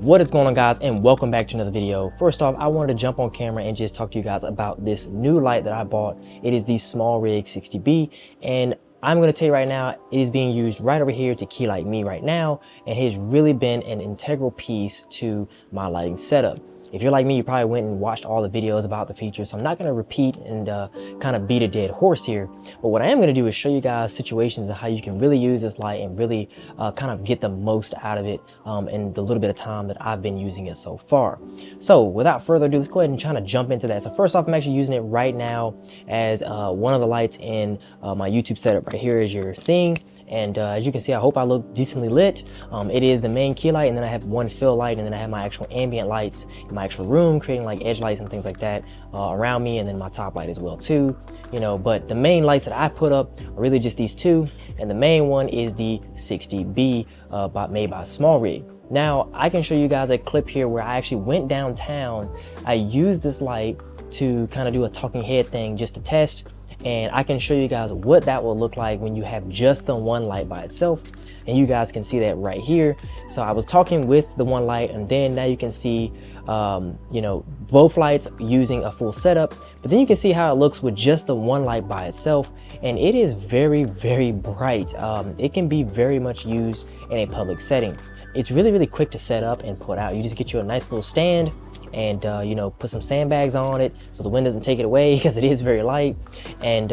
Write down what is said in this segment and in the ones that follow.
What is going on, guys, and welcome back to another video. First off, I wanted to jump on camera and just talk to you guys about this new light that I bought. It is the Smallrig 60B, and I'm going to tell you right now, it is being used right over here to key light me right now, and it has really been an integral piece to my lighting setup. If you're like me, you probably went and watched all the videos about the features, so I'm not going to repeat and kind of beat a dead horse here. But what I am going to do is show you guys situations of how you can really use this light and really kind of get the most out of it in the little bit of time that I've been using it so far. So without further ado, let's go ahead and try to jump into that. So first off, I'm actually using it right now as one of the lights in my YouTube setup right here, as you're seeing. And as you can see, I hope I look decently lit. It is the main key light, and then I have one fill light, and then I have my actual ambient lights in my actual room, creating like edge lights and things like that around me, and then my top light as well too. You know, but the main lights that I put up are really just these two, and the main one is the 60B made by Smallrig. Now, I can show you guys a clip here where I actually went downtown. I used this light to kind of do a talking head thing just to test. And I can show you guys what that will look like when you have just the one light by itself. And you guys can see that right here. So I was talking with the one light, and then now you can see, you know, both lights using a full setup. But then you can see how it looks with just the one light by itself. And it is very, very bright. It can be very much used in a public setting. It's really, really quick to set up and put out. You just get you a nice little stand and you know, put some sandbags on it so the wind doesn't take it away, because it is very light, and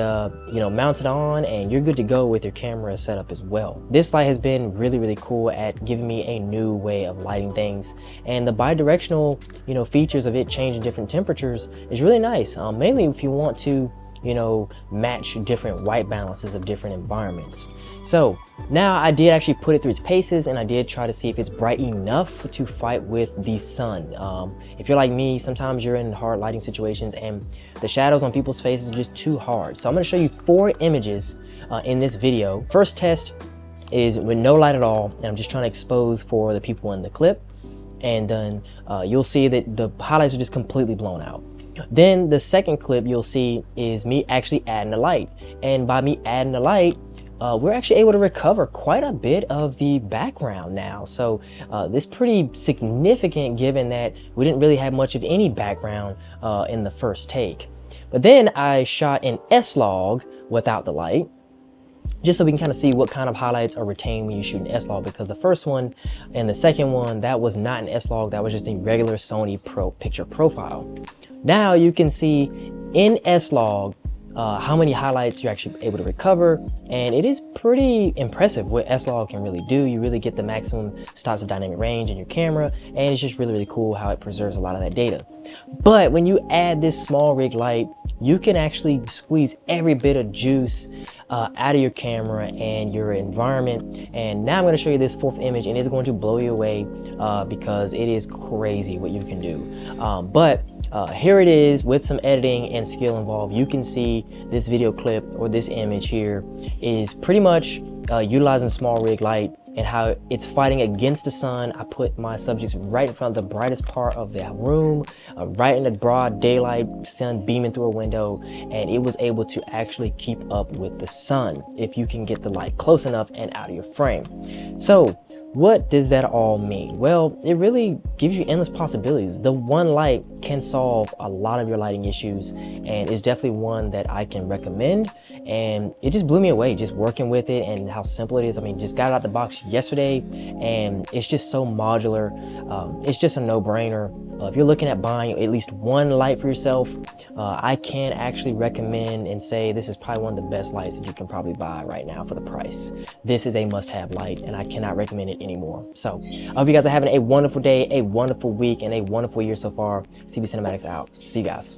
you know, mount it on and you're good to go with your camera setup as well. This light has been really, really cool at giving me a new way of lighting things, and the bi-directional, you know, features of it changing different temperatures is really nice, mainly if you want to, you know, match different white balances of different environments. So now I did actually put it through its paces, and I did try to see if it's bright enough to fight with the sun. If you're like me, sometimes you're in hard lighting situations and the shadows on people's faces are just too hard. So I'm going to show you 4 images in this video. First test is with no light at all, and I'm just trying to expose for the people in the clip, and then you'll see that the highlights are just completely blown out. Then the second clip you'll see is me actually adding the light, and by me adding the light, we're actually able to recover quite a bit of the background now. So this is pretty significant, given that we didn't really have much of any background in the first take. But then I shot an S-Log without the light, just so we can kind of see what kind of highlights are retained when you shoot an S-Log, because the first one and the second one, that was not an S-Log, that was just a regular Sony picture profile. Now you can see in S-Log how many highlights you're actually able to recover, and it is pretty impressive what S-Log can really do. You really get the maximum stops of dynamic range in your camera, and it's just really, really cool how it preserves a lot of that data. But when you add this Smallrig light, you can actually squeeze every bit of juice out of your camera and your environment. And now I'm going to show you this 4th image, and it's going to blow you away because it is crazy what you can do. Here it is with some editing and skill involved. You can see this video clip, or this image here, is pretty much utilizing Smallrig light and how it's fighting against the sun. I put my subjects right in front of the brightest part of the room, right in the broad daylight, sun beaming through a window, and it was able to actually keep up with the sun if you can get the light close enough and out of your frame. So what does that all mean? Well, it really gives you endless possibilities. The one light can solve a lot of your lighting issues, and it's definitely one that I can recommend. And it just blew me away just working with it and how simple it is. I mean, just got it out the box yesterday, and it's just so modular. It's just a no-brainer. If you're looking at buying at least one light for yourself, I can actually recommend and say this is probably one of the best lights that you can probably buy right now for the price. This is a must-have light, and I cannot recommend it anymore. So I hope you guys are having a wonderful day, a wonderful week, and a wonderful year so far. CB Cinematics out. See you guys.